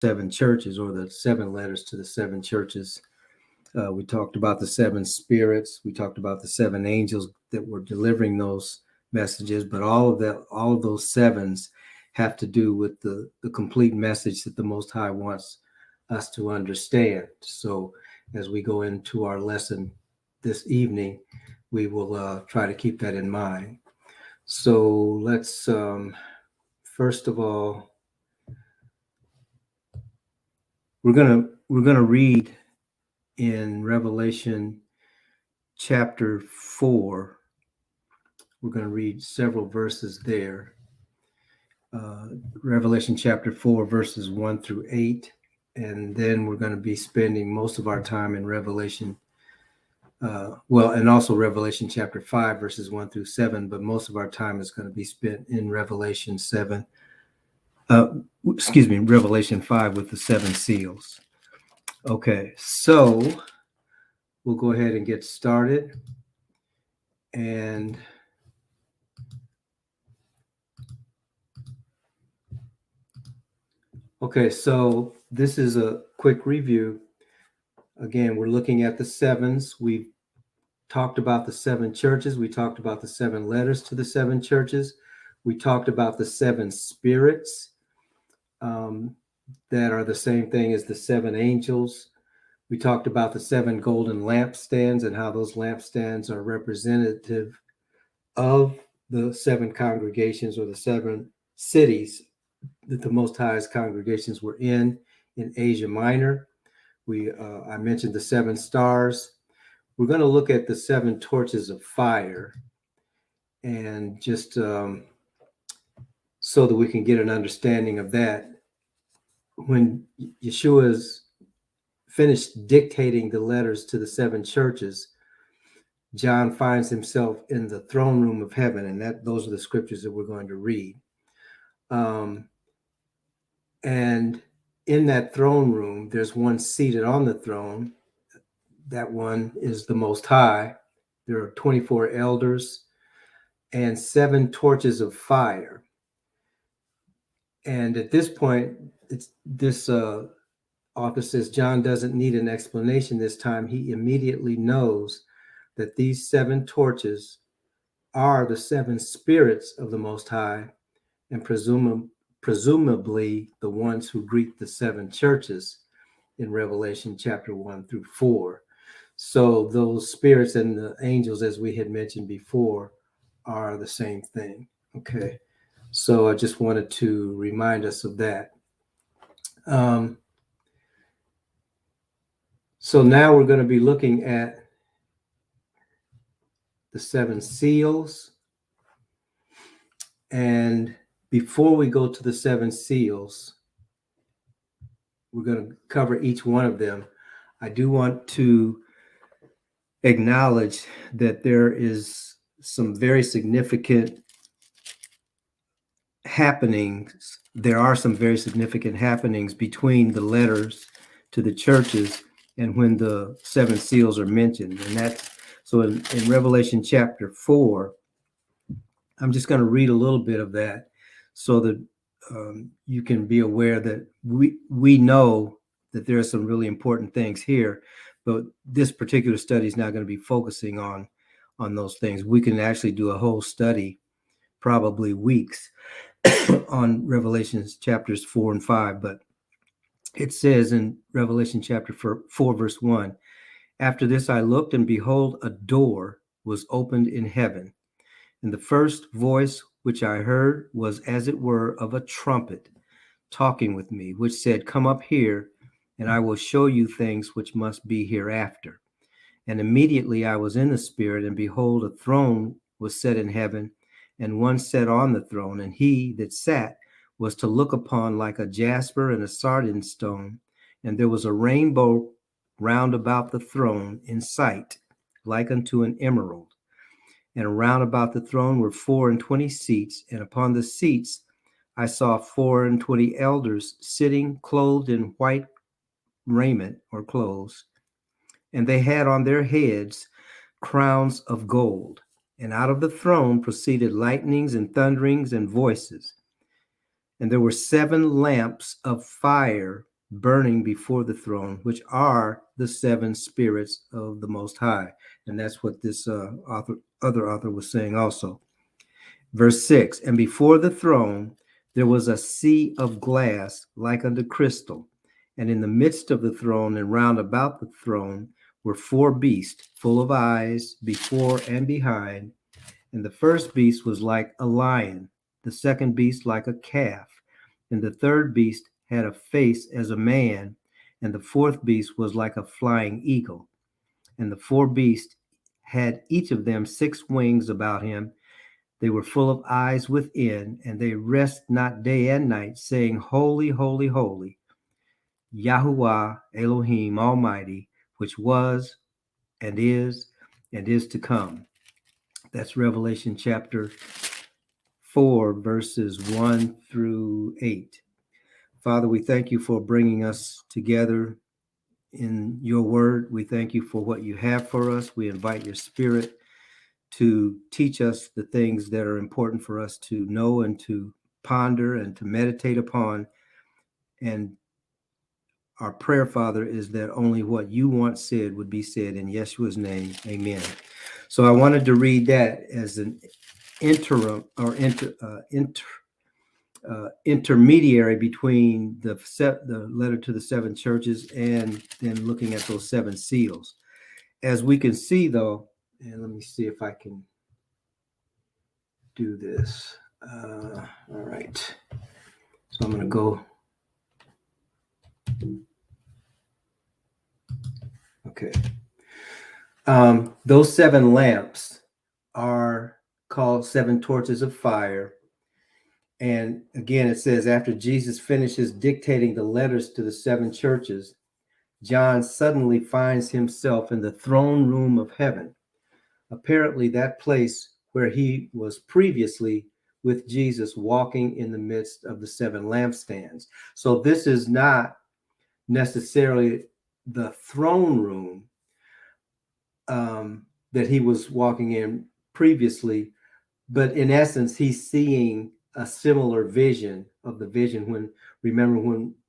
seven churches, or the seven letters to the seven churches. We talked about the seven spirits. We talked about the seven angels that were delivering those messages, but all of those sevens have to do with the complete message that the Most High wants us to understand. So as we go into our lesson this evening, we will try to keep that in mind. So let's first of all, we're gonna read in Revelation chapter 4. We're going to read several verses there. Revelation chapter 4, verses 1 through 8. And then we're going to be spending most of our time in Revelation, and also Revelation chapter 5, verses 1 through 7. But most of our time is going to be spent in Revelation 7. Revelation 5 with the seven seals. Okay, so we'll go ahead and get started. And okay, so this is a quick review. Again, we're looking at the sevens. We've talked about the seven churches. We talked about the seven letters to the seven churches. We talked about the seven spirits that are the same thing as the seven angels. We talked about the seven golden lampstands and how those lampstands are representative of the seven congregations or the seven cities that the Most High's congregations were in Asia Minor. I mentioned the seven stars. We're going to look at the seven torches of fire, and just so that we can get an understanding of that. When Yeshua's finished dictating the letters to the seven churches, John finds himself in the throne room of heaven, and those are the scriptures that we're going to read. And in that throne room, there's one seated on the throne. That one is the Most High. There are 24 elders and seven torches of fire. And at this point, this author says John doesn't need an explanation this time. He immediately knows that these seven torches are the seven spirits of the Most High, and presumably the ones who greet the seven churches in Revelation chapter 1 through 4. So those spirits and the angels, as we had mentioned before, are the same thing. Okay, so I just wanted to remind us of that. So now we're going to be looking at the seven seals. And before we go to the seven seals, we're going to cover each one of them. I do want to acknowledge that there is some very significant happenings. There are some very significant happenings between the letters to the churches and when the seven seals are mentioned. And that's so in Revelation chapter 4, I'm just going to read a little bit of that so that you can be aware that we know that there are some really important things here, but this particular study is not going to be focusing on those things. We can actually do a whole study, probably weeks, on Revelations chapters 4 and 5. But it says in Revelation chapter 4, verse 1, "After this I looked, and behold, a door was opened in heaven. And the first voice which I heard was as it were of a trumpet talking with me, which said, 'Come up here, and I will show you things which must be hereafter.' And immediately I was in the Spirit, and behold, a throne was set in heaven, and one sat on the throne, and he that sat was to look upon like a jasper and a sardine stone, and there was a rainbow round about the throne in sight, like unto an emerald. And round about the throne were 24 seats, and upon the seats I saw 24 elders sitting, clothed in white raiment or clothes, and they had on their heads crowns of gold. And out of the throne proceeded lightnings and thunderings and voices. And there were 7 lamps of fire burning before the throne, which are the seven spirits of the Most High. And that's what this other author was saying also. Verse 6, and before the throne there was a sea of glass like unto crystal, and in the midst of the throne and round about the throne were four beasts, full of eyes before and behind. And the first beast was like a lion, the second beast like a calf, and the third beast had a face as a man, and the fourth beast was like a flying eagle. And the four beasts had each of them 6 wings about him. They were full of eyes within, and they rest not day and night, saying, Holy, holy, holy, Yahuwah Elohim Almighty, which was and is to come. That's Revelation chapter 4, verses 1 through 8. Father, we thank you for bringing us together in your word. We thank you for what you have for us. We invite your spirit to teach us the things that are important for us to know and to ponder and to meditate upon. And our prayer, Father, is that only what you want said would be said in Yeshua's name. Amen. So I wanted to read that as an interim or intermediary between the letter to the 7 churches and then looking at those 7 seals. As we can see, though, and let me see if I can do this. All right. So I'm going to go. Okay. Those 7 lamps are called 7 torches of fire. And again, it says, after Jesus finishes dictating the letters to the 7 churches, John suddenly finds himself in the throne room of heaven, apparently that place where he was previously with Jesus walking in the midst of the 7 lampstands. So this is not necessarily the throne room that he was walking in previously, but in essence, he's seeing a similar vision of the vision when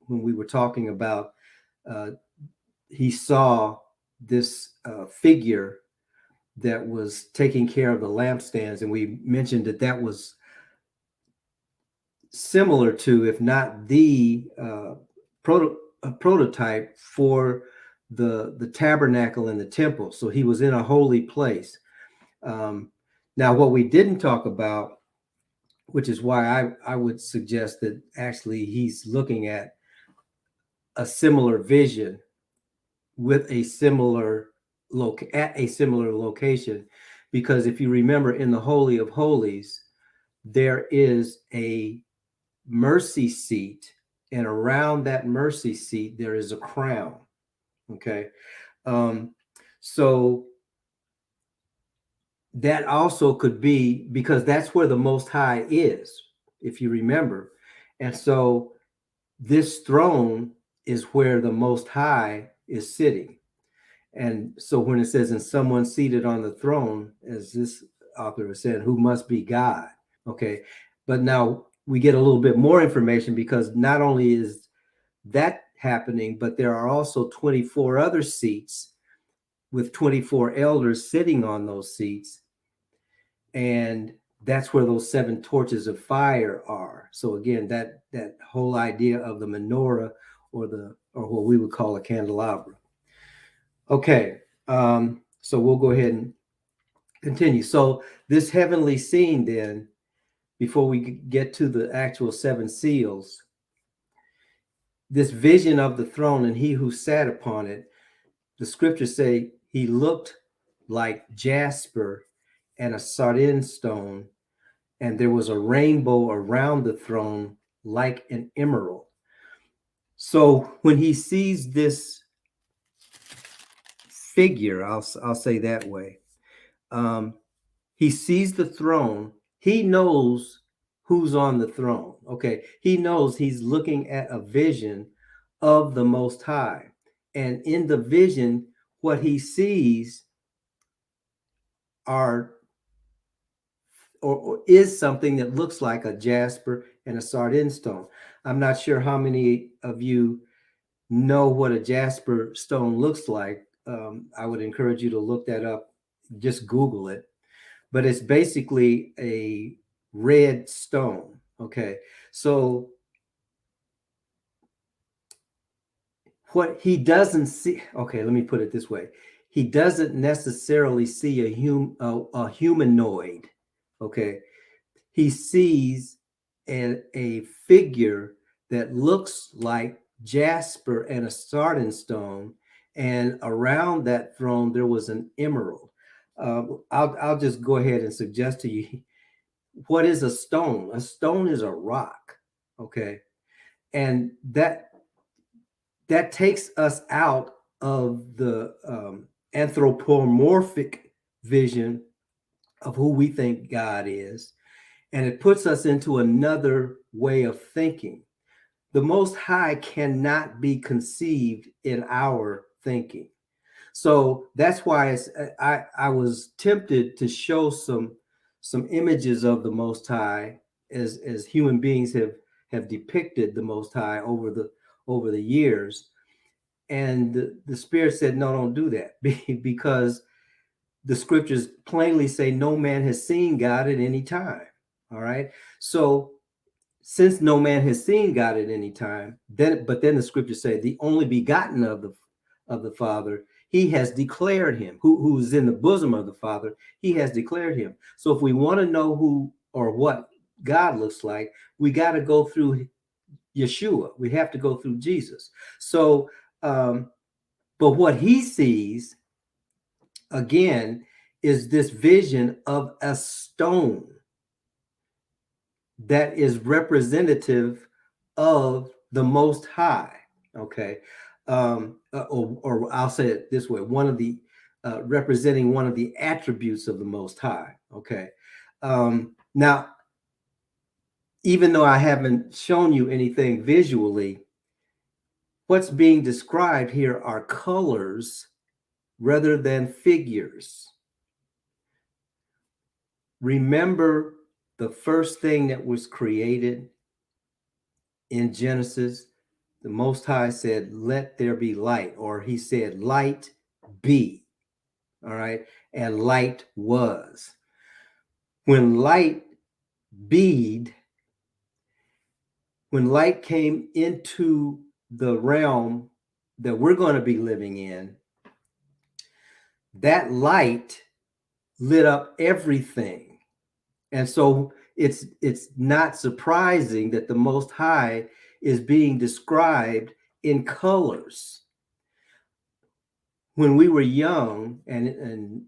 we were talking about he saw this figure that was taking care of the lampstands, and we mentioned that was similar to, if not the prototype for the tabernacle and the temple. So he was in a holy place. Now, what we didn't talk about, which is why I would suggest that actually he's looking at a similar vision with a similar location, because if you remember, in the Holy of Holies, there is a mercy seat, and around that mercy seat there is a crown. Okay, so that also could be because that's where the Most High is, if you remember. And so this throne is where the Most High is sitting. And so when it says, and someone seated on the throne, as this author has said, who must be God. Okay, but now we get a little bit more information, because not only is that happening, but there are also 24 other seats with 24 elders sitting on those seats. And that's where those 7 torches of fire are. So again, that whole idea of the menorah, or what we would call a candelabra. Okay, so we'll go ahead and continue. So this heavenly scene, then, before we get to the actual 7 seals, this vision of the throne and he who sat upon it, the scriptures say he looked like jasper and a sardine stone, and there was a rainbow around the throne like an emerald. So when he sees this figure, I'll say that way, he sees the throne. He knows who's on the throne. Okay, he knows he's looking at a vision of the Most High, and in the vision, what he sees are or is something that looks like a jasper and a sardine stone. I'm not sure how many of you know what a jasper stone looks like, I would encourage you to look that up. Just Google it. But it's basically a red stone. Okay. So what he doesn't see, okay, let me put it this way. He doesn't necessarily see a humanoid. Okay. He sees a figure that looks like jasper and a sardine stone, and around that throne there was an emerald. I'll just go ahead and suggest to you, what is a stone? A stone is a rock, okay, and that takes us out of the anthropomorphic vision of who we think God is, and it puts us into another way of thinking. The Most High cannot be conceived in our thinking. So that's why I was tempted to show some images of the Most High as human beings have depicted the Most High over the years. And the Spirit said, no, don't do that, because the scriptures plainly say no man has seen God at any time. All right. So since no man has seen God at any time, then the scriptures say the only begotten of the Father, he has declared him, who's in the bosom of the Father, he has declared him. So if we want to know who or what God looks like, we got to go through Yeshua. We have to go through Jesus. So but what he sees again is this vision of a stone that is representative of the Most High. Okay. Or I'll say it this way, one of the representing one of the attributes of the Most High. Okay. Now, even though I haven't shown you anything visually, what's being described here are colors rather than figures. Remember the first thing that was created in Genesis? The Most High said, let there be light, or he said, light be. All right. And light was. When light beed, when light came into the realm that we're going to be living in, that light lit up everything. And so it's not surprising that the Most High is being described in colors. When we were young, and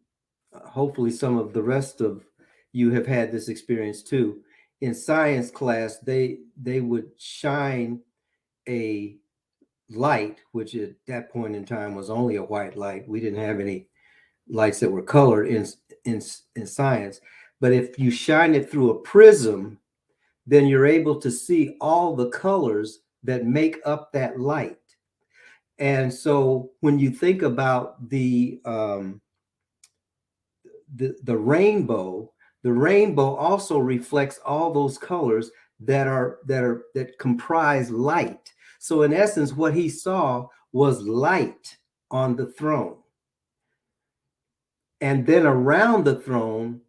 hopefully some of the rest of you have had this experience too, in science class, they would shine a light, which at that point in time was only a white light. We didn't have any lights that were colored in science. But if you shine it through a prism, then you're able to see all the colors that make up that light. And so when you think about the rainbow, the rainbow also reflects all those colors that comprise light. So in essence, what he saw was light on the throne. And then around the throne,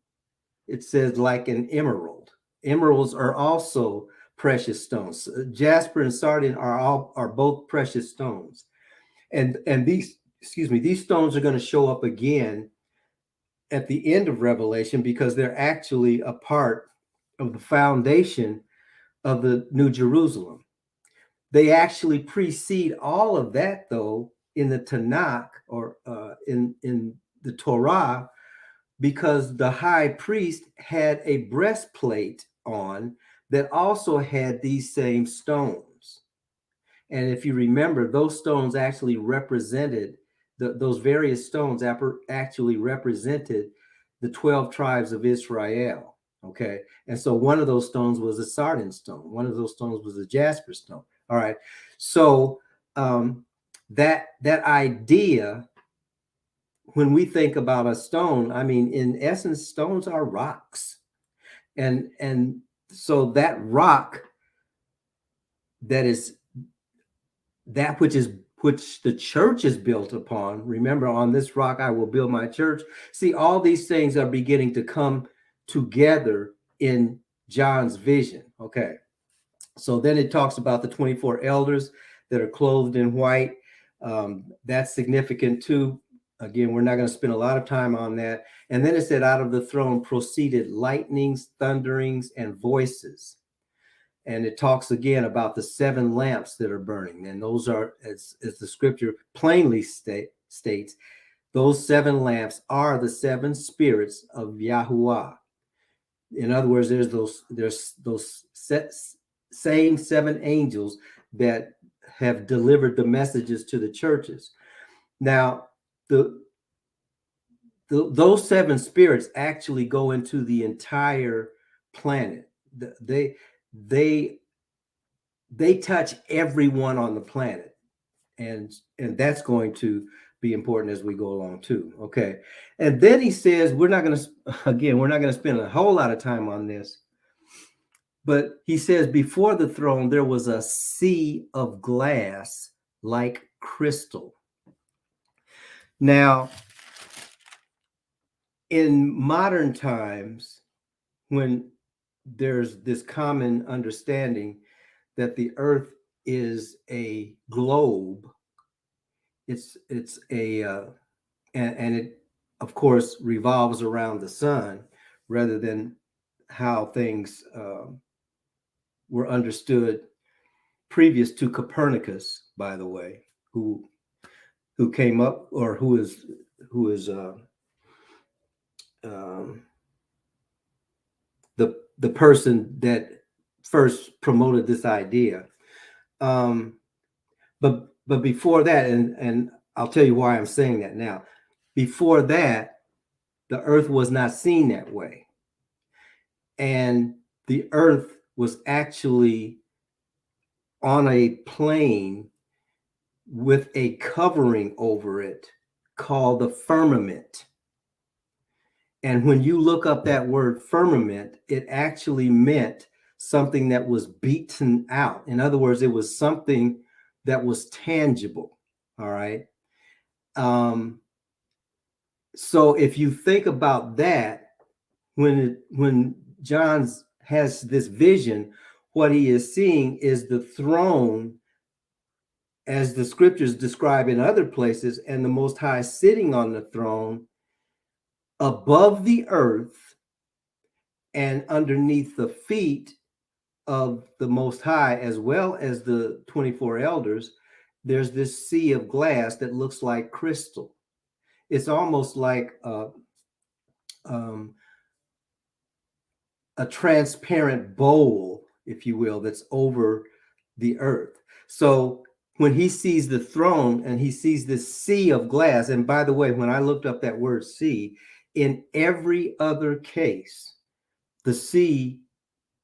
it says like an emerald. Emeralds are also precious stones. Jasper and sardine are both precious stones. And these stones are going to show up again at the end of Revelation, because they're actually a part of the foundation of the New Jerusalem. They actually precede all of that, though, in the Tanakh, or in the Torah, because the high priest had a breastplate on that also had these same stones. And if you remember, those stones actually represented, those various stones actually represented the 12 tribes of Israel. Okay. And so one of those stones was a sardine stone. One of those stones was a jasper stone. All right. So that idea, when we think about a stone, I mean, in essence, stones are rocks. And so that rock that is that which the church is built upon. Remember, on this rock I will build my church. See, all these things are beginning to come together in John's vision. Okay. So then it talks about the 24 elders that are clothed in white. That's significant too. Again, we're not going to spend a lot of time on that. And then it said, out of the throne proceeded lightnings, thunderings, and voices. And it talks again about the 7 lamps that are burning. And those are, as the scripture plainly states, those 7 lamps are the 7 spirits of Yahuwah. In other words, there's those same 7 angels that have delivered the messages to the churches. Now, those 7 spirits actually go into the entire planet. They touch everyone on the planet, and that's going to be important as we go along too. Okay. And then he says, we're not going to spend a whole lot of time on this, but he says, before the throne there was a sea of glass like crystal. Now, in modern times, when there's this common understanding that the earth is a globe, it's a and it of course revolves around the sun, rather than how things were understood previous to Copernicus, by the way, who came up, or who is the person that first promoted this idea. But before that, and I'll tell you why I'm saying that now. Before that, the earth was not seen that way. And the earth was actually on a plane with a covering over it called the firmament. And when you look up that word firmament, it actually meant something that was beaten out. In other words, it was something that was tangible. All right. So if you think about that, when John has this vision, what he is seeing is the throne, as the scriptures describe in other places, and the Most High sitting on the throne above the earth, and underneath the feet of the Most High, as well as the 24 elders, there's this sea of glass that looks like crystal. It's almost like a transparent bowl, if you will, that's over the earth. So when he sees the throne and he sees this sea of glass, and by the way, when I looked up that word sea, in every other case, the sea,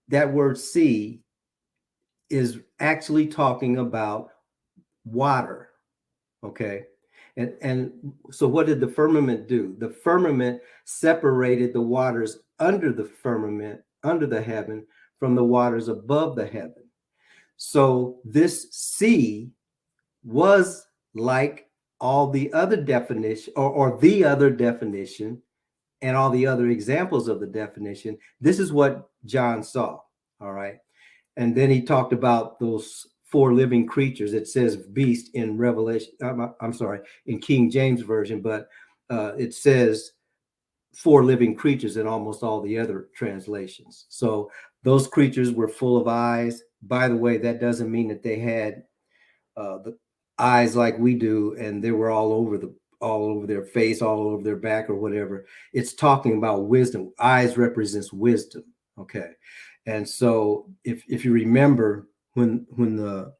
that word sea, is actually talking about water. Okay. And so what did the firmament do? The firmament separated the waters under the firmament, under the heaven, from the waters above the heaven. So this sea was like all the other definition, or the other definition, and all the other examples of the definition. This is what John saw. All right. And then he talked about those 4 living creatures. It says beast in Revelation. I'm sorry, in King James Version, but it says 4 living creatures in almost all the other translations. So those creatures were full of eyes. By the way, that doesn't mean that they had the eyes like we do, and they were all over their face, all over their back, or whatever. It's talking about wisdom. Eyes represents wisdom. Okay. And so if you remember, when the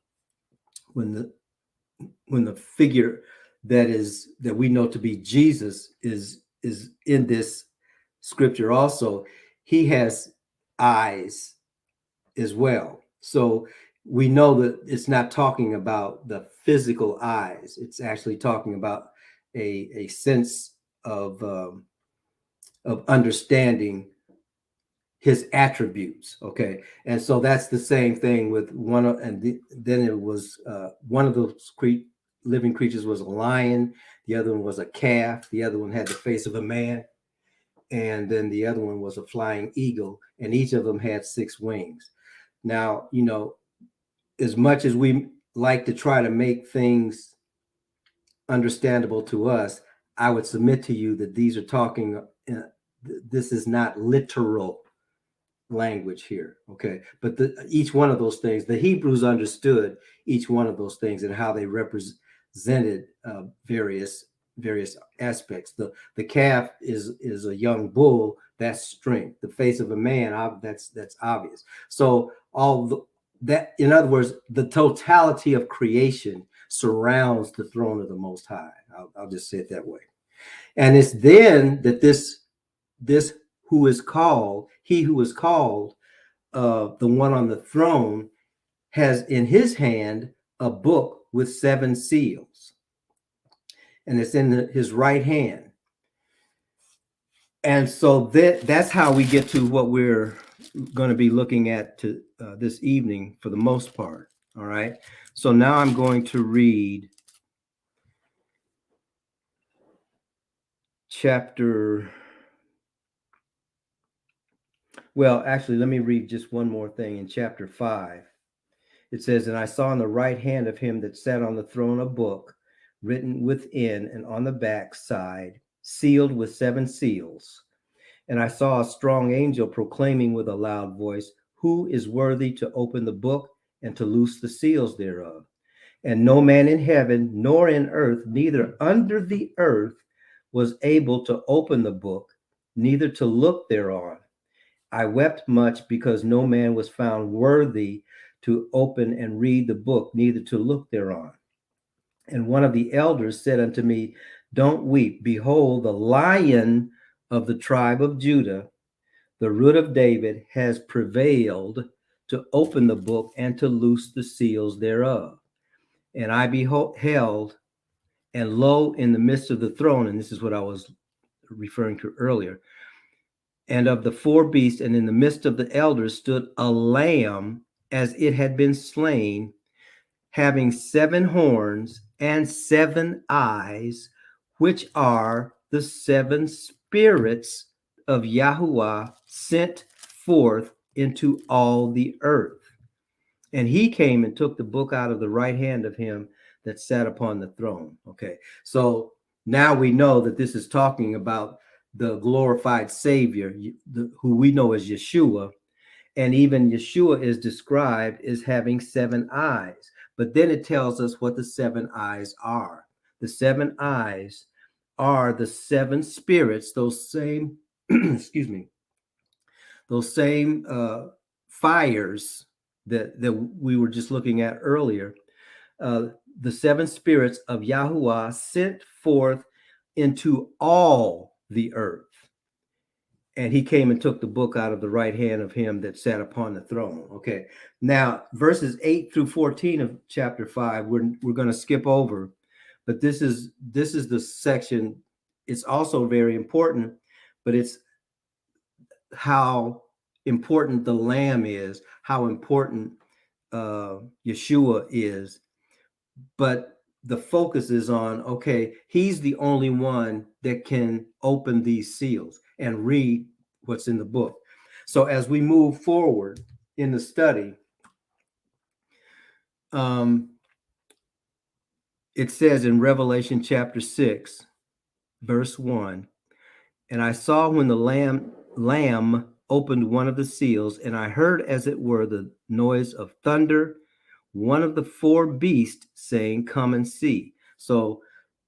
figure that we know to be Jesus is in this scripture also, he has eyes as well. So we know that it's not talking about the physical eyes. It's actually talking about a sense of understanding his attributes. Okay, and so that's the same thing with one of, then it was one of those living creatures was a lion, the other one was a calf, the other one had the face of a man, and then the other one was a flying eagle, and each of them had 6 wings. Now, as much as we like to try to make things understandable to us, I would submit to you that these are talking, this is not literal language here. Okay. But each one of those things, the Hebrews understood each one of those things and how they represented various aspects. The calf is a young bull. That's strength. The face of a man, that's obvious. So that, in other words, the totality of creation surrounds the throne of the Most High. I'll just say it that way. And it's then that this who is called, he who is called, the one on the throne, has in his hand a book with 7 seals, and it's in his right hand. And so that's how we get to what we're going to be looking at this evening for the most part. All right. So now I'm going to read actually, let me read just one more thing in chapter 5. It says, "And I saw in the right hand of him that sat on the throne a book written within and on the back side, sealed with 7 seals. And I saw a strong angel proclaiming with a loud voice, Who is worthy to open the book and to loose the seals thereof? And no man in heaven, nor in earth, neither under the earth, was able to open the book, neither to look thereon. I wept much because no man was found worthy to open and read the book, neither to look thereon. And one of the elders said unto me, Don't weep. Behold, the Lion of the tribe of Judah, the Root of David, has prevailed to open the book and to loose the seals thereof. And I beheld, and lo, in the midst of the throne," and this is what I was referring to earlier, "and of the 4 beasts, and in the midst of the elders stood a lamb as it had been slain, having 7 horns and 7 eyes, which are the 7 spirits of Yahuwah sent forth into all the earth. And he came and took the book out of the right hand of him that sat upon the throne." Okay, so now we know that this is talking about the glorified Savior, who we know as Yeshua. And even Yeshua is described as having 7 eyes. But then it tells us what the 7 eyes are. The 7 eyes are the 7 spirits, those same, excuse me, those same fires that we were just looking at earlier. The 7 spirits of Yahuwah sent forth into all the earth. And he came and took the book out of the right hand of him that sat upon the throne. Okay. Now, verses 8 through 14 of chapter 5, we're going to skip over, but this is the section. It's also very important, but it's how important the Lamb is, how important Yeshua is. But the focus is on, okay, he's the only one that can open these seals and read what's in the book. So as we move forward in the study, it says in Revelation chapter 6, verse 1, "And I saw when the lamb opened one of the seals, and I heard as it were the noise of thunder, one of the 4 beasts saying, Come and see." So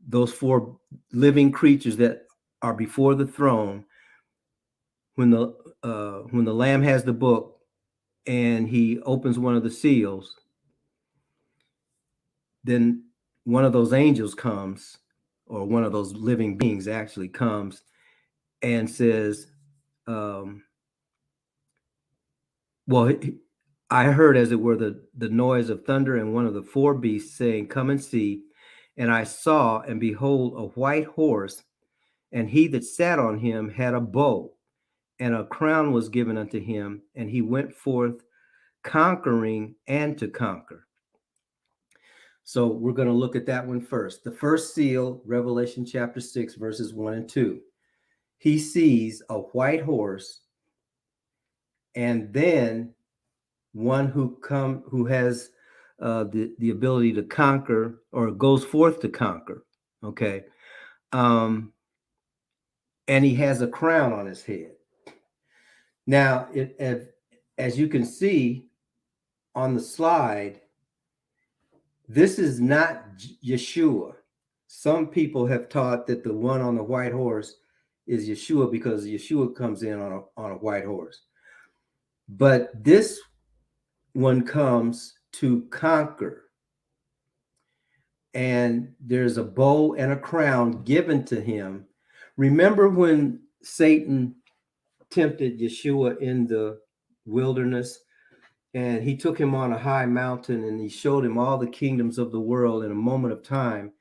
those 4 living creatures that are before the throne, when the Lamb has the book and he opens one of the seals, then one of those angels comes, or one of those living beings actually comes and says, I heard as it were the noise of thunder, and one of the 4 beasts saying, Come and see. And I saw, and behold, a white horse, and he that sat on him had a bow, and a crown was given unto him, and he went forth conquering and to conquer. So we're going to look at that one first. The first seal, Revelation chapter 6, verses 1 and 2. He sees a white horse, and then one who has the ability to conquer, or goes forth to conquer. Okay. And he has a crown on his head. Now, as you can see on the slide, this is not Yeshua. Some people have taught that the one on the white horse is Yeshua because Yeshua comes in on a white horse. But this one comes to conquer. And there's a bow and a crown given to him. Remember when Satan tempted Yeshua in the wilderness, and he took him on a high mountain, and he showed him all the kingdoms of the world in a moment of time.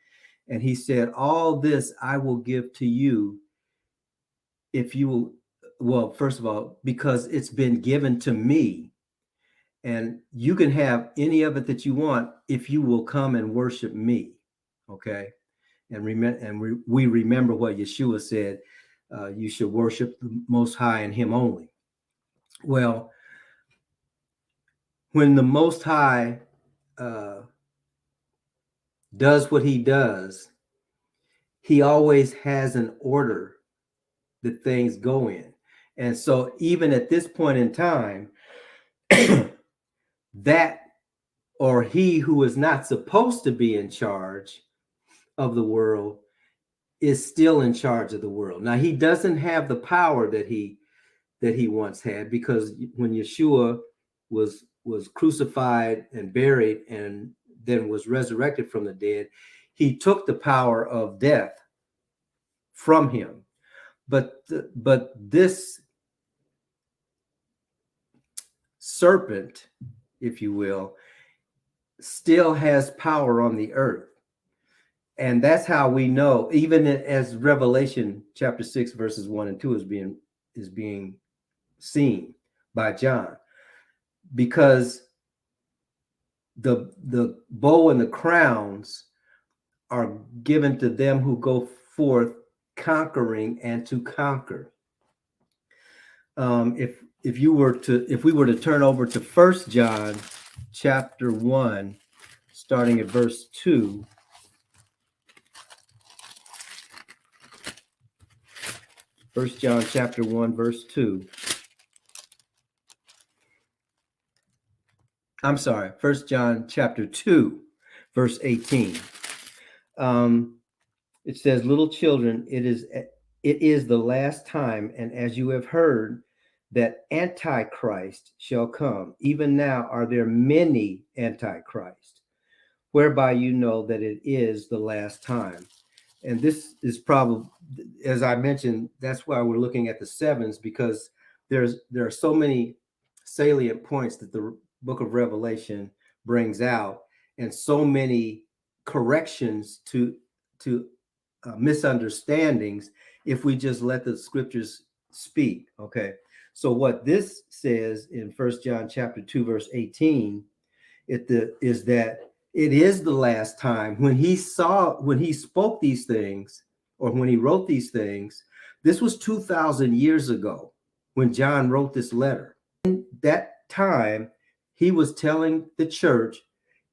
And he said, all this I will give to you if you will, well, first of all, because it's been given to me, and you can have any of it that you want if you will come and worship me. Okay. And we remember what Yeshua said, you should worship the Most High and him only. Well, when the Most High does what he does, he always has an order that things go in. And so even at this point in time, that, or he who is not supposed to be in charge of the world is still in charge of the world. Now, he doesn't have the power that he once had, because when Yeshua was crucified and buried and then was resurrected from the dead, he took the power of death from him. But this serpent, if you will, still has power on the earth. And that's how we know, even as Revelation chapter 6, verses 1 and 2 is being seen by John, because the bow and the crowns are given to them who go forth conquering and to conquer. If we were to turn over to 1 John chapter 1, starting at verse 2. 1 John chapter 1, verse 2. I'm sorry, 1 John chapter 2, verse 18. It says, little children, it is the last time, and as you have heard that Antichrist shall come, even now are there many Antichrists, whereby you know that it is the last time. And this is probably, as I mentioned, that's why we're looking at the sevens, because there are so many salient points that the book of Revelation brings out, and so many corrections to misunderstandings if we just let the scriptures speak. Okay, so what this says in 1 John chapter 2, verse 18, is that it is the last time. When he spoke these things, or when he wrote these things, this was 2,000 years ago when John wrote this letter. In that time, he was telling the church,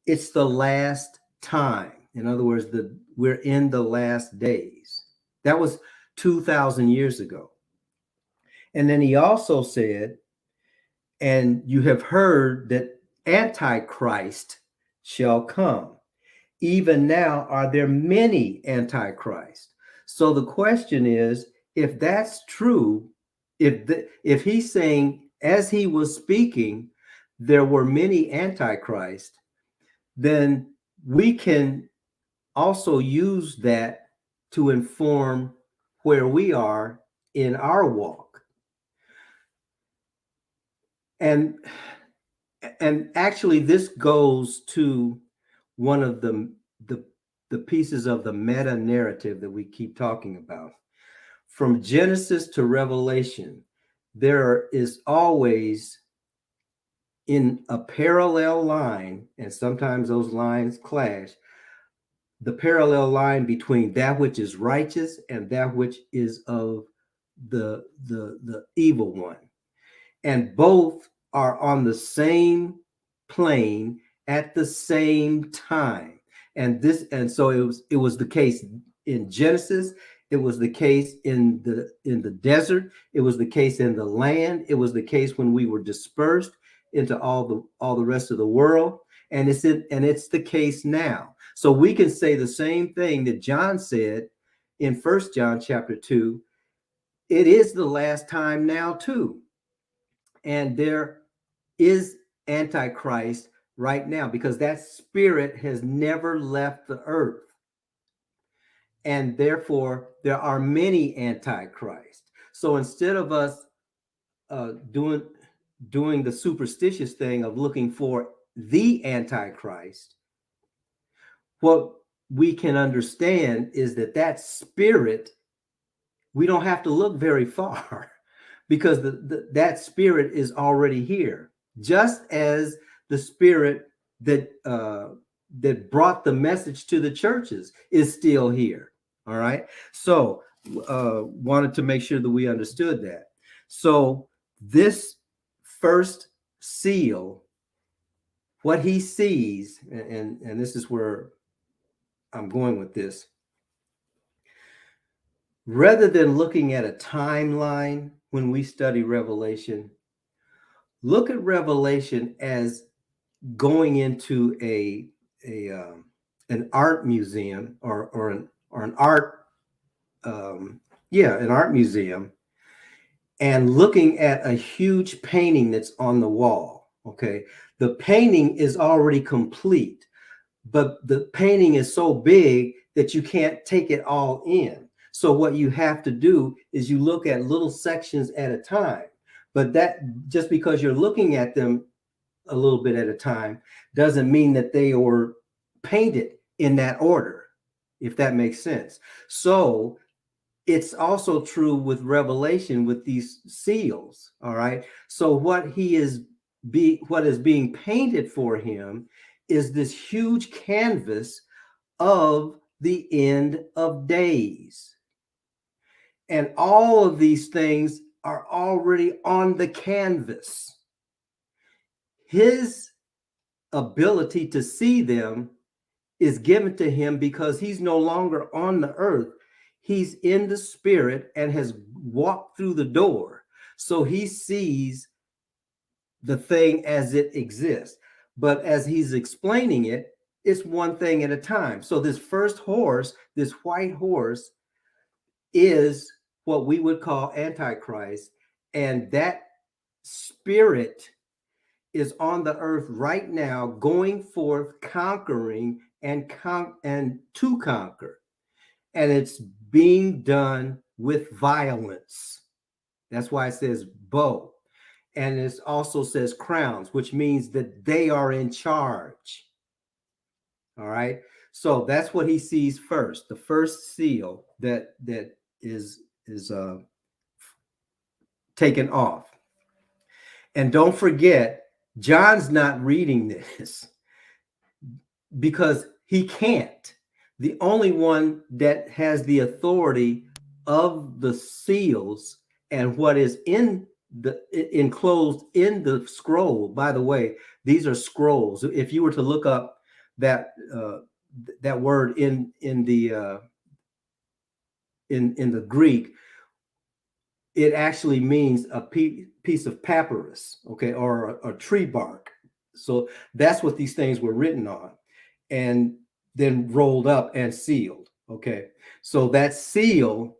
it's the last time. In other words, we're in the last days. That was 2,000 years ago. And then he also said, and you have heard that Antichrist shall come. Even now are there many Antichrists. So the question is, if that's true, if he's saying, as he was speaking, there were many Antichrists, then we can also use that to inform where we are in our walk. And actually, this goes to one of the pieces of the meta narrative that we keep talking about. From Genesis to Revelation, there is always in a parallel line, and sometimes those lines clash, the parallel line between that which is righteous and that which is of the evil one, and both are on the same plane at the same time. And so it was the case in Genesis, it was the case in the desert, it was the case in the land, it was the case when we were dispersed into all the rest of the world, and it's the case now. So we can say the same thing that John said in First John chapter 2. It is the last time now too, and there is Antichrist right now, because that spirit has never left the earth, and therefore there are many Antichrists. So instead of us doing the superstitious thing of looking for the Antichrist, what we can understand is that spirit, we don't have to look very far because that spirit is already here, just as the spirit that brought the message to the churches is still here. All right. So wanted to make sure that we understood that. So this first seal, what he sees, and this is where I'm going with this, rather than looking at a timeline when we study Revelation, look at Revelation as going into an art museum or an art an art museum, and looking at a huge painting that's on the wall. Okay, the painting is already complete, but the painting is so big that you can't take it all in. So what you have to do is you look at little sections at a time. But that, just because you're looking at them a little bit at a time, doesn't mean that they were painted in that order, if that makes sense. So it's also true with Revelation, with these seals. All right. So what is being painted for him is this huge canvas of the end of days. And all of these things are already on the canvas. His ability to see them is given to him because he's no longer on the earth. He's in the spirit and has walked through the door. So he sees the thing as it exists. But as he's explaining it, it's one thing at a time. So this first horse, this white horse, is what we would call Antichrist. And that spirit is on the earth right now, going forth, conquering and to conquer. And it's being done with violence. That's why it says bow. And it also says crowns, which means that they are in charge. All right. So that's what he sees first. The first seal that is taken off. And don't forget, John's not reading this because he can't. The only one that has the authority of the seals and what is enclosed in the scroll. By the way, these are scrolls. If you were to look up that word in the Greek, it actually means a piece of papyrus, okay, or a tree bark. So that's what these things were written on, and then rolled up and sealed. Okay, so that seal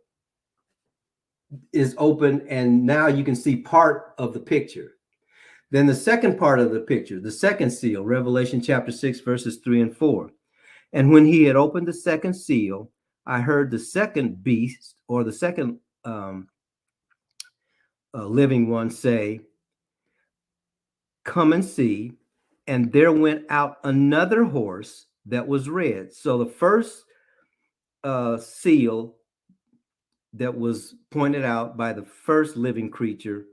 is open, and now you can see part of the picture. Then the second part of the picture, the second seal, Revelation chapter 6, verses 3 and 4. And when he had opened the second seal, I heard the second beast, or the second living one, say, "Come and see." And there went out another horse that was red. So the first seal that was pointed out by the first living creature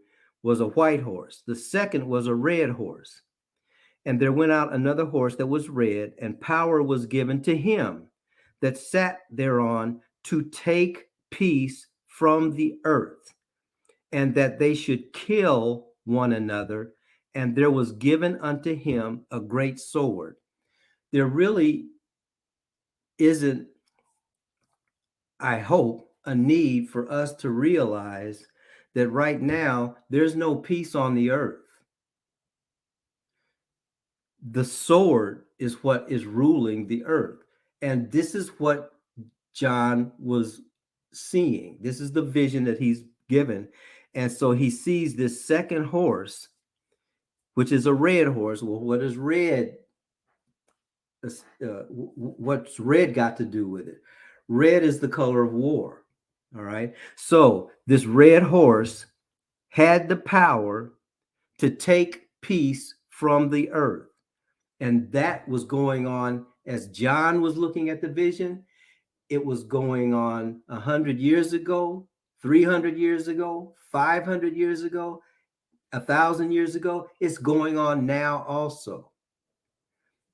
was a white horse. The second was a red horse. And there went out another horse that was red, and power was given to him that sat thereon to take peace from the earth, and that they should kill one another. And there was given unto him a great sword. There really isn't, I hope, a need for us to realize that right now there's no peace on the earth. The sword is what is ruling the earth. And this is what John was seeing. This is the vision that he's given. And so he sees this second horse, which is a red horse. Well, what is red? What's red got to do with it? Red is the color of war. All right. So this red horse had the power to take peace from the earth. And that was going on as John was looking at the vision. It was going on 100 years ago, 300 years ago, 500 years ago, 1,000 years ago. It's going on now also.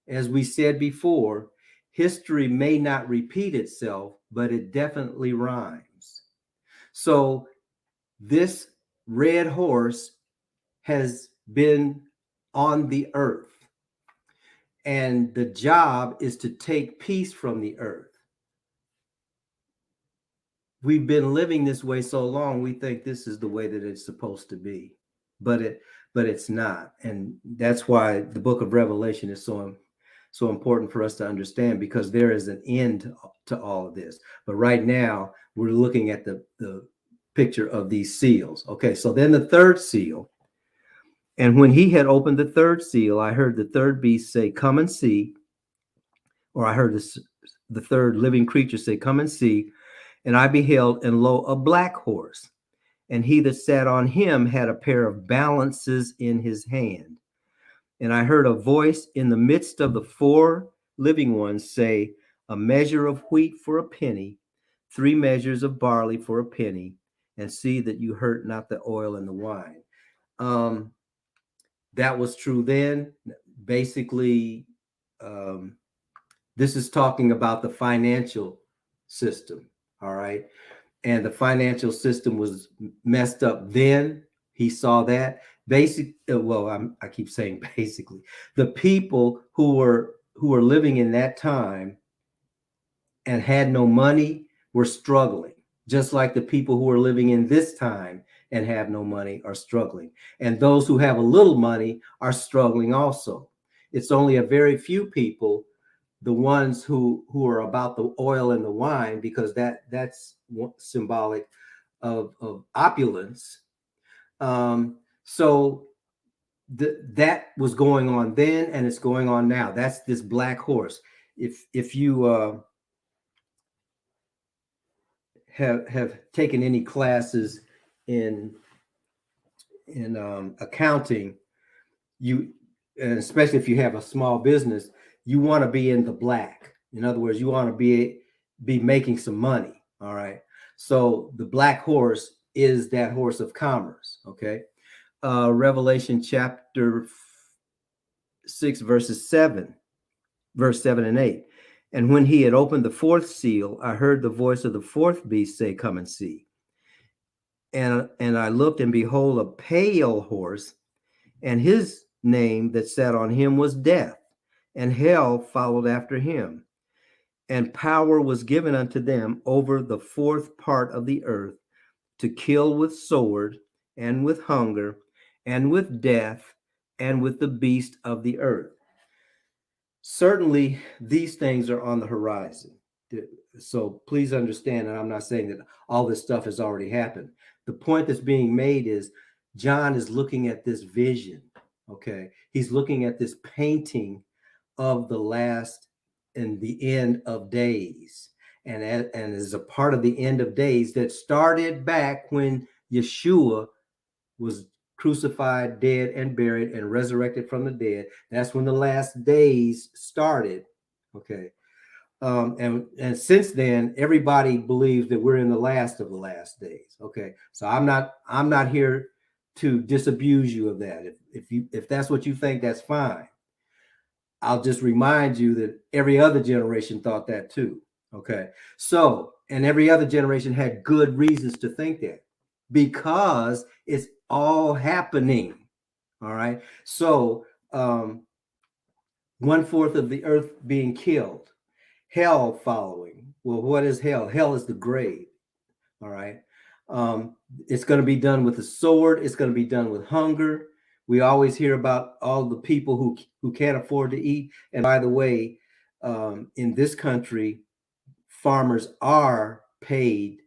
As we said before, history may not repeat itself, but it definitely rhymes. So this red horse has been on the earth, and the job is to take peace from the earth. We've been living this way so long, we think this is the way that it's supposed to be, but it's not. And that's why the book of Revelation is so important for us to understand, because there is an end to all of this. But right now we're looking at the picture of these seals. Okay, so then the third seal. And when he had opened the third seal, I heard the third beast say, "Come and see." Or I heard the third living creature say, "Come and see." And I beheld, and lo, a black horse. And he that sat on him had a pair of balances in his hand. And I heard a voice in the midst of the four living ones say, "A measure of wheat for a penny, 3 measures of barley for a penny, and see that you hurt not the oil and the wine." That was true then. Basically, this is talking about the financial system, all right? And the financial system was messed up then. He saw that. I keep saying basically. The people who were living in that time and had no money were struggling, just like the people who are living in this time and have no money are struggling. And those who have a little money are struggling also. It's only a very few people, the ones who are about the oil and the wine, because that's symbolic of opulence. So that was going on then, and it's going on now. That's this black horse. If you have taken any classes in accounting, and especially if you have a small business, you want to be in the black. In other words, you want to be making some money. All right. So the black horse is that horse of commerce. Okay. Revelation chapter 6, verse 7 and 8. And when he had opened the fourth seal, I heard the voice of the fourth beast say, "Come and see." And I looked, and behold, a pale horse, and his name that sat on him was Death, and hell followed after him. And power was given unto them over the fourth part of the earth, to kill with sword, and with hunger, and with death, and with the beast of the earth. Certainly, these things are on the horizon. So please understand, and I'm not saying that all this stuff has already happened. The point that's being made is John is looking at this vision. Okay, he's looking at this painting of the last and the end of days, and is a part of the end of days that started back when Yeshua was crucified, dead, and buried, and resurrected from the dead. That's when the last days started. Okay. And since then, everybody believes that we're in the last of the last days. Okay. So I'm not here to disabuse you of that. If that's what you think, that's fine. I'll just remind you that every other generation thought that too. Okay. So, and every other generation had good reasons to think that because it's all happening. All right. So, 1/4 of the earth being killed, hell following. Well, what is hell? Hell is the grave. All right. It's going to be done with the sword. It's going to be done with hunger. We always hear about all the people who can't afford to eat. And by the way, in this country, farmers are paid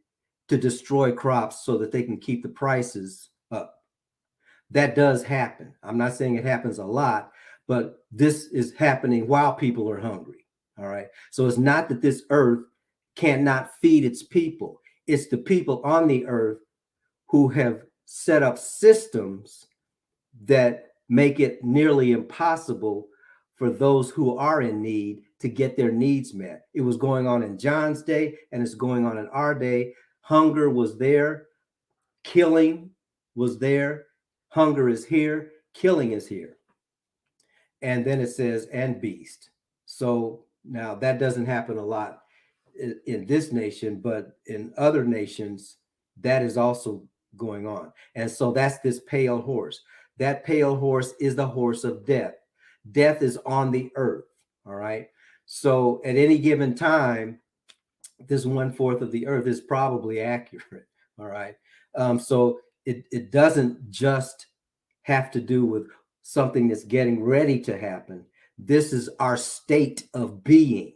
to destroy crops so that they can keep the prices up. That does happen. I'm not saying it happens a lot, but this is happening while people are hungry. All right. So it's not that this earth cannot feed its people. It's the people on the earth who have set up systems that make it nearly impossible for those who are in need to get their needs met. It was going on in John's day, and it's going on in our day. Hunger was there, killing was there. Hunger is here, killing is here. And then it says, and beast. So now that doesn't happen a lot in this nation, but in other nations, that is also going on. And so that's this pale horse. That pale horse is the horse of death. Death is on the earth. All right. So at any given time, this 1/4 of the earth is probably accurate. All right. So it doesn't just have to do with something that's getting ready to happen. This is our state of being.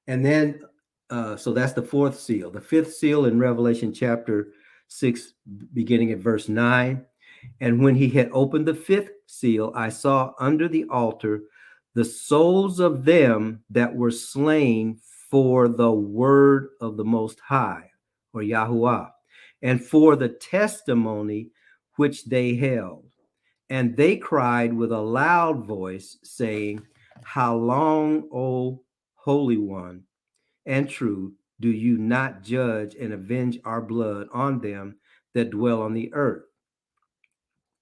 And then, so that's the 4th seal. The 5th seal in Revelation chapter 6, beginning at verse 9. And when he had opened the 5th seal, I saw under the altar the souls of them that were slain for the word of the Most High, or Yahuwah, and for the testimony which they held. And they cried with a loud voice, saying, How long, O Holy One and true, do you not judge and avenge our blood on them that dwell on the earth?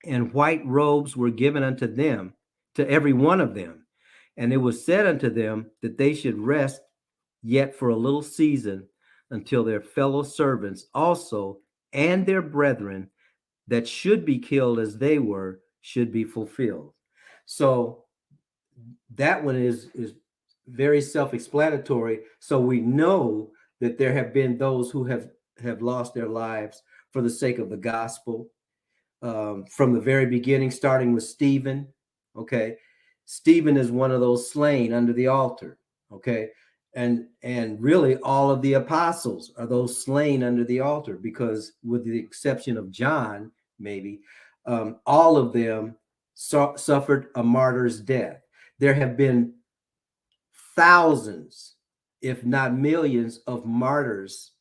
And white robes were given unto them, to every one of them. And it was said unto them that they should rest yet for a little season until their fellow servants also and their brethren that should be killed as they were should be fulfilled. So that one is very self-explanatory. So we know that there have been those who have lost their lives for the sake of the gospel. From the very beginning, starting with Stephen. Okay. Stephen is one of those slain under the altar. Okay. And really all of the apostles are those slain under the altar, because with the exception of John, maybe, all of them suffered a martyr's death. There have been thousands, if not millions, of martyrs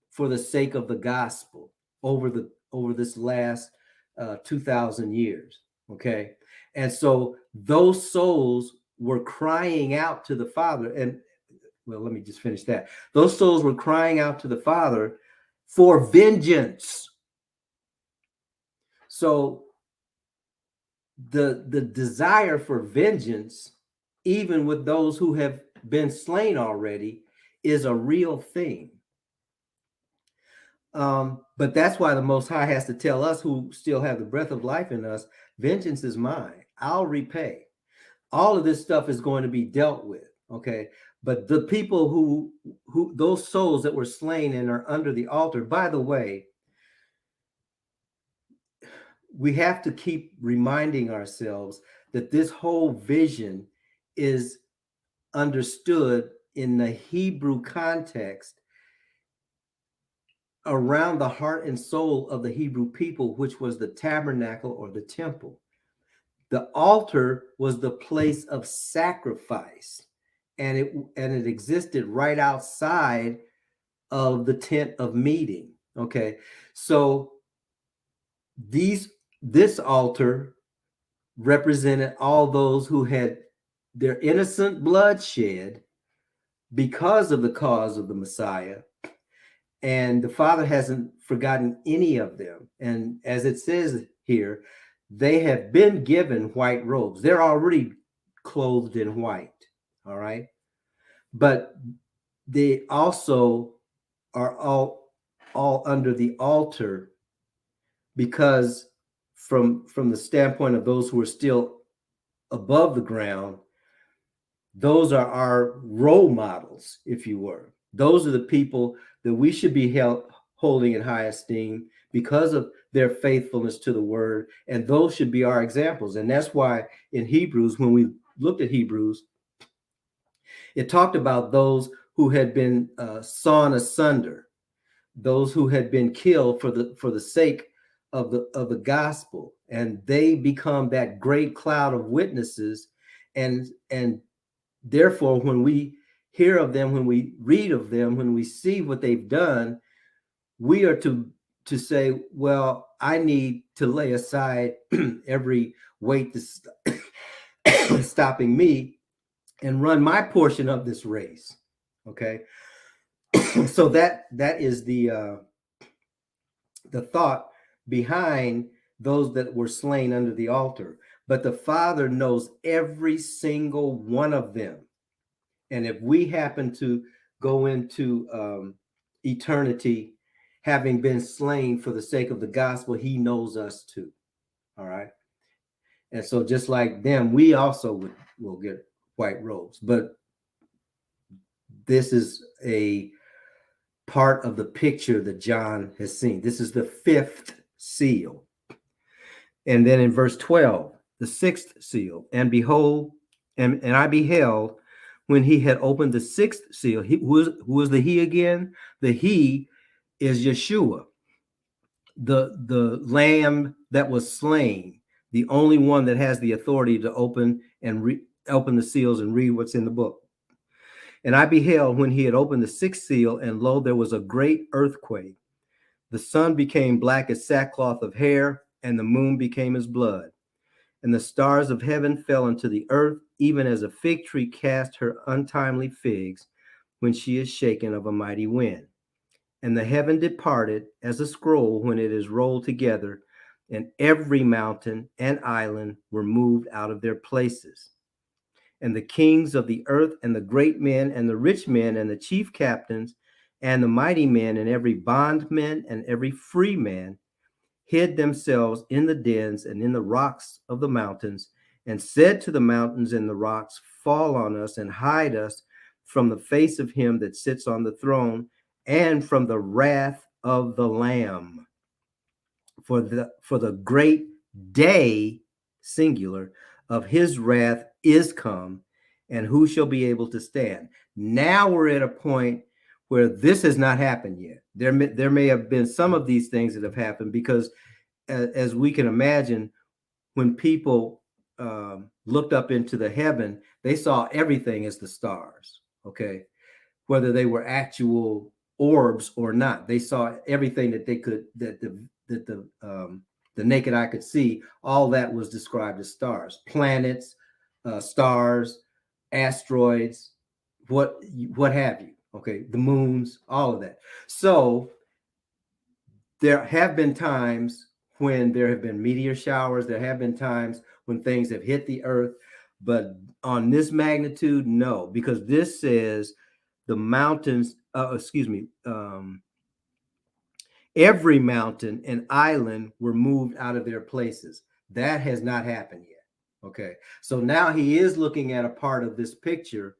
for the sake of the gospel over this last 2,000 years. Okay. And so those souls were crying out to the Father. And well, let me just finish that. Those souls were crying out to the Father for vengeance. So the desire for vengeance, even with those who have been slain already, is a real thing. But that's why the Most High has to tell us who still have the breath of life in us, vengeance is mine. I'll repay. All of this stuff is going to be dealt with. Okay. But the people who those souls that were slain and are under the altar, by the way, we have to keep reminding ourselves that this whole vision is understood in the Hebrew context around the heart and soul of the Hebrew people, which was the tabernacle or the temple. The altar was the place of sacrifice, and it existed right outside of the tent of meeting. Okay, so this altar represented all those who had their innocent blood shed because of the cause of the Messiah. And the Father hasn't forgotten any of them. And as it says here, they have been given white robes. They're already clothed in white. All right. But they also are all under the altar, because from the standpoint of those who are still above the ground, those are our role models, if you were. Those are the people that we should be holding in high esteem because of their faithfulness to the word, and those should be our examples. And that's why in Hebrews, when we looked at Hebrews, it talked about those who had been sawn asunder, those who had been killed for the sake of the gospel, and they become that great cloud of witnesses, and therefore when we hear of them, when we read of them, when we see what they've done, we are to say, well, I need to lay aside every weight that's stopping me and run my portion of this race. Okay. So that is the thought behind those that were slain under the altar. But the Father knows every single one of them. And if we happen to go into eternity having been slain for the sake of the gospel, he knows us too. All right. And so just like them, we also will get white robes. But this is a part of the picture that John has seen. This is the fifth seal. And then in verse 12, the sixth seal, and behold, and I beheld when he had opened the sixth seal. Who is the he again? The he is Yeshua, the lamb that was slain, the only one that has the authority to open and open the seals and read what's in the book. And I beheld when he had opened the sixth seal, and lo, there was a great earthquake. The sun became black as sackcloth of hair, and the moon became as blood. And the stars of heaven fell into the earth, even as a fig tree casts her untimely figs when she is shaken of a mighty wind. And the heaven departed as a scroll when it is rolled together, and every mountain and island were moved out of their places. And the kings of the earth, and the great men, and the rich men, and the chief captains, and the mighty men, and every bondman, and every free man, hid themselves in the dens and in the rocks of the mountains, and said to the mountains and the rocks, fall on us and hide us from the face of him that sits on the throne, and from the wrath of the Lamb. For the great day, singular, of his wrath is come, and who shall be able to stand? Now we're at a point where this has not happened yet. There may have been some of these things that have happened, because as we can imagine, when people looked up into the heaven, they saw everything as the stars. Okay, whether they were actual orbs or not, they saw everything that they could, that the naked eye could see. All that was described as stars, planets, stars, asteroids, what have you. Okay, the moons, all of that. So there have been times when there have been meteor showers. There have been times when things have hit the earth, but on this magnitude, no, because this says the mountains, every mountain and island were moved out of their places. That has not happened yet. Okay, so now he is looking at a part of this picture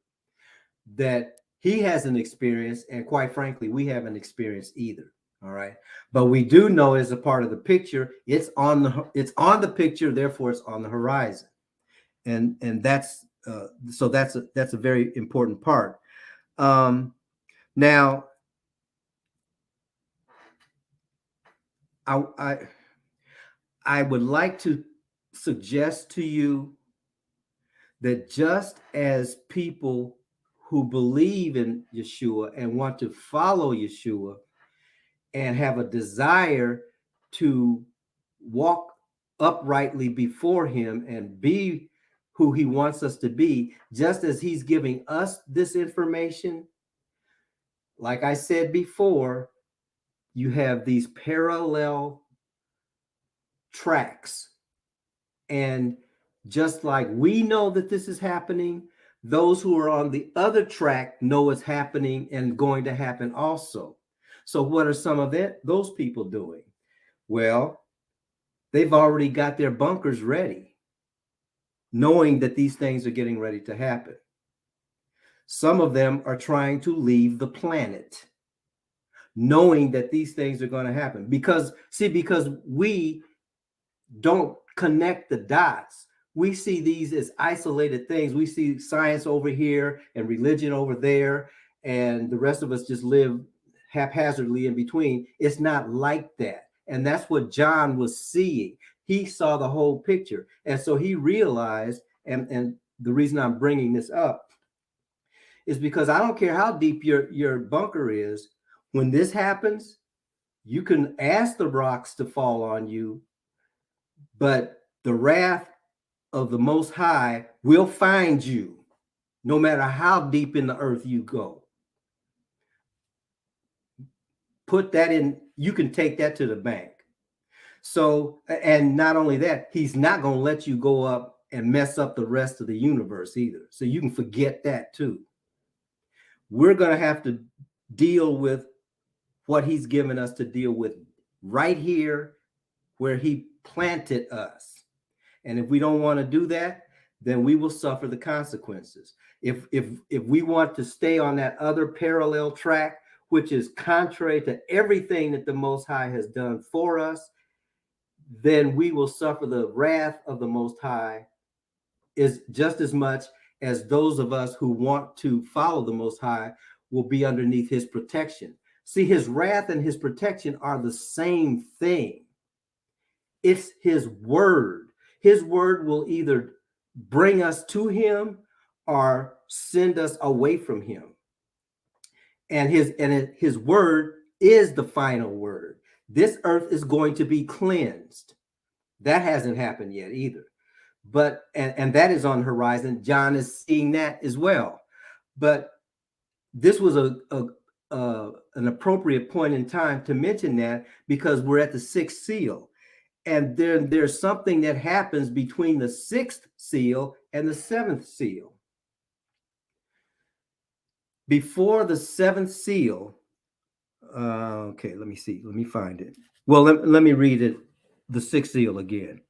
that he hasn't experienced, and quite frankly, we haven't experienced either. All right, but we do know as a part of the picture, it's on the picture, therefore it's on the horizon, and that's so that's a very important part. Now, I would like to suggest to you that just as people who believe in Yeshua and want to follow Yeshua and have a desire to walk uprightly before him and be who he wants us to be, just as he's giving us this information, like I said before, you have these parallel tracks. And just like we know that this is happening, those who are on the other track know it's happening and going to happen also. So what are some of those people doing? Well, they've already got their bunkers ready, knowing that these things are getting ready to happen. Some of them are trying to leave the planet, knowing that these things are going to happen. Because we don't connect the dots. We see these as isolated things. We see science over here and religion over there, and the rest of us just live haphazardly in between. It's not like that. And that's what John was seeing. He saw the whole picture. And so he realized, and the reason I'm bringing this up is because I don't care how deep your bunker is, when this happens, you can ask the rocks to fall on you, but the wrath of the Most High will find you no matter how deep in the earth you go. Put that in, you can take that to the bank. So, and not only that, he's not going to let you go up and mess up the rest of the universe either. So you can forget that too. We're going to have to deal with what he's given us to deal with right here where he planted us. And if we don't want to do that, then we will suffer the consequences. If we want to stay on that other parallel track, which is contrary to everything that the Most High has done for us, then we will suffer the wrath of the Most High is just as much as those of us who want to follow the Most High will be underneath his protection. See, his wrath and his protection are the same thing. It's his word. His word will either bring us to him or send us away from him. And his word is the final word. This earth is going to be cleansed. That hasn't happened yet either. But and that is on the horizon. John is seeing that as well. But this was an appropriate point in time to mention that because we're at the sixth seal. And there's something that happens between the sixth seal and the seventh seal. Before the seventh seal, okay, let me see. Let me find it. Well, let me read it, the sixth seal again.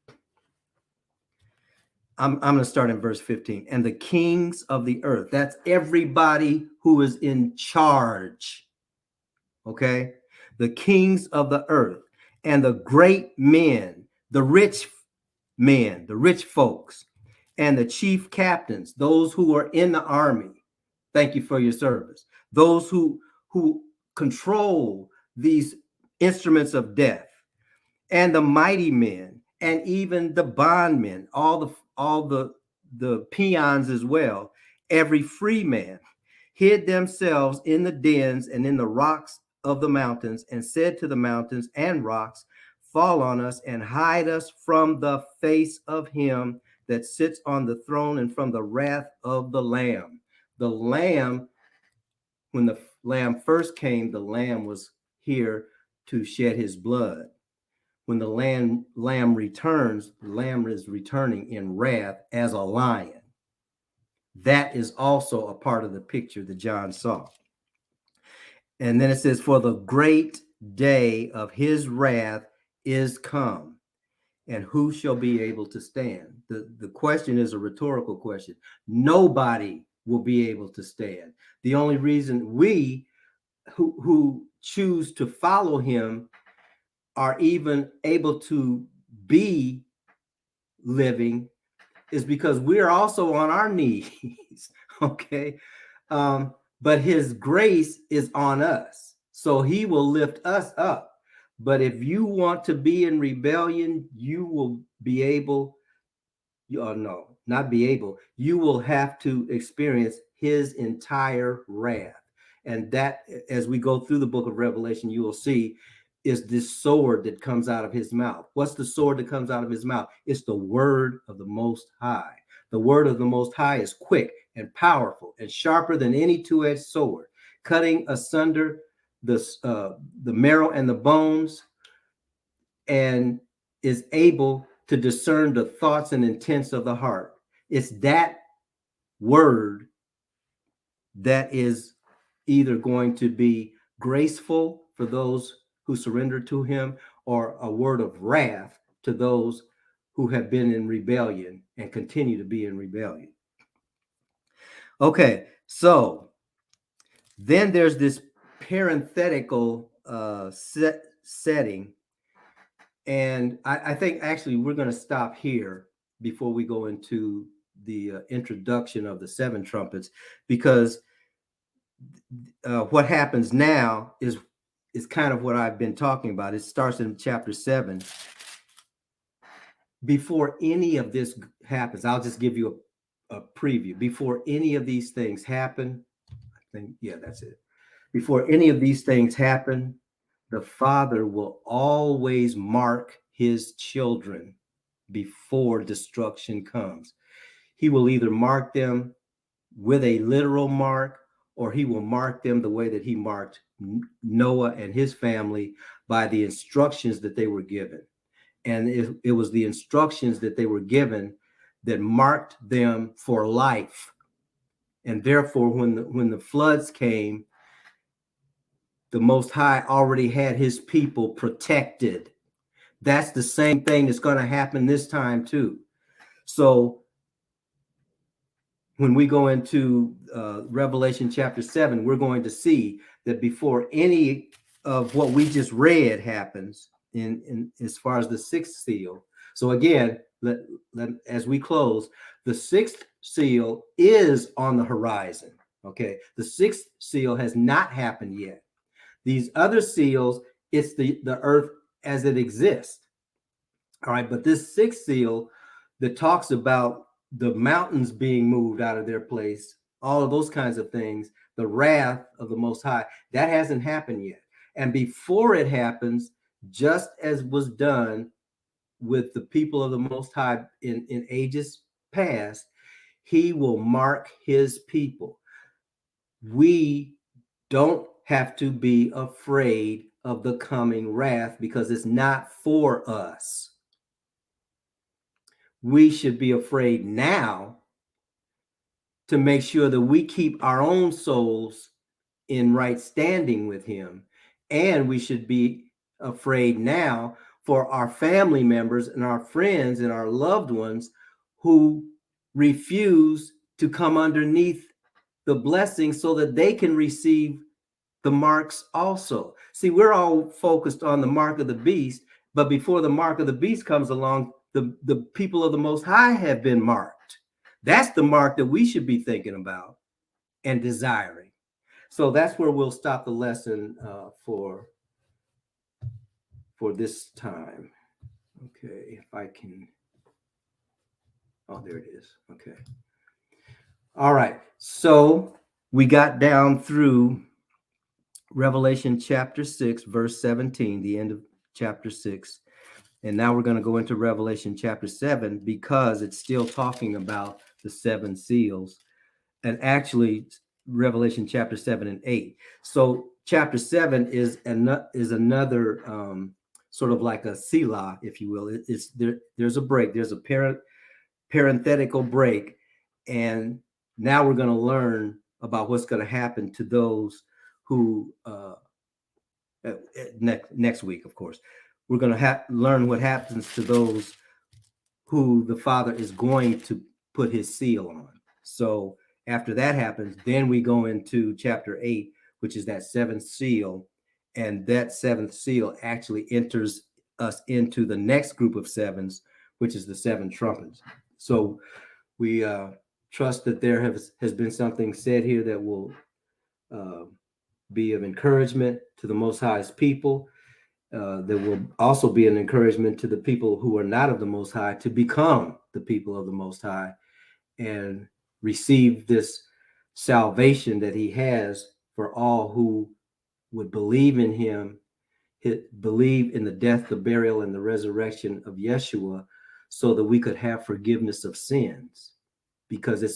I'm going to start in verse 15. And the kings of the earth, that's everybody who is in charge. Okay? The kings of the earth and the great men, the rich men, the rich folks, and the chief captains, those who are in the army. Thank you for your service. Those who control these instruments of death, and the mighty men, and even the bondmen, all the peons as well, every free man, hid themselves in the dens and in the rocks of the mountains, and said to the mountains and rocks, fall on us and hide us from the face of him that sits on the throne and from the wrath of the Lamb. The Lamb, when the Lamb first came, the Lamb was here to shed his blood. When the Lamb returns, the Lamb is returning in wrath as a lion. That is also a part of the picture that John saw. And then it says, for the great day of his wrath is come, and who shall be able to stand? The question is a rhetorical question. Nobody will be able to stand. The only reason we who choose to follow him are even able to be living is because we're also on our knees. Okay. But his grace is on us, so he will lift us up. But if you want to be in rebellion, you will be able, no, not be able, you will have to experience his entire wrath. And that, as we go through the book of Revelation, you will see is this sword that comes out of his mouth. What's the sword that comes out of his mouth? It's the word of the Most High. The word of the Most High is quick and powerful and sharper than any two-edged sword, cutting asunder the marrow and the bones, and is able to discern the thoughts and intents of the heart. It's that word that is either going to be graceful for those who surrender to him, or a word of wrath to those who have been in rebellion and continue to be in rebellion. Okay, so then there's this parenthetical setting. And I think actually we're going to stop here before we go into the introduction of the seven trumpets, because what happens now is kind of what I've been talking about. It starts in chapter 7. Before any of this happens, I'll just give you a preview. Before any of these things happen, I think, yeah, that's it. Before any of these things happen, the Father will always mark his children before destruction comes. He will either mark them with a literal mark, or he will mark them the way that he marked Noah and his family, by the instructions that they were given. And it was the instructions that they were given that marked them for life. And therefore, when the floods came, the Most High already had his people protected. That's the same thing that's going to happen this time too. So when we go into Revelation chapter 7, we're going to see that before any of what we just read happens, in as far as the sixth seal. So again, as we close, the sixth seal is on the horizon. Okay, the sixth seal has not happened yet. These other seals, it's the earth as it exists. All right, but this sixth seal that talks about the mountains being moved out of their place, all of those kinds of things, the wrath of the Most High, that hasn't happened yet. And before it happens, just as was done with the people of the Most High in ages past, he will mark his people. We don't have to be afraid of the coming wrath, because it's not for us. We should be afraid now to make sure that we keep our own souls in right standing with him. And we should be afraid now for our family members and our friends and our loved ones who refuse to come underneath the blessing so that they can receive the marks also. See, we're all focused on the mark of the beast, but before the mark of the beast comes along, the people of the Most High have been marked. That's the mark that we should be thinking about and desiring. So that's where we'll stop the lesson for this time. Okay, if I can. Oh, there it is. Okay. All right. So we got down through Revelation chapter 6, verse 17, the end of chapter 6. And now we're going to go into Revelation chapter 7, because it's still talking about the seven seals. And actually, Revelation chapter 7 and 8. So chapter 7 is another sort of like a selah, if you will. There's a break. There's a parenthetical break. And now we're going to learn about what's going to happen to those who next week, of course. We're going to learn what happens to those who the Father is going to put his seal on. So after that happens, then we go into chapter 8, which is that seventh seal. And that seventh seal actually enters us into the next group of sevens, which is the seven trumpets. So we trust that there has been something said here that will be of encouragement to the Most High's people. There will also be an encouragement to the people who are not of the Most High to become the people of the Most High and receive this salvation that he has for all who would believe in him, believe in the death, the burial, and the resurrection of Yeshua, so that we could have forgiveness of sins, because it's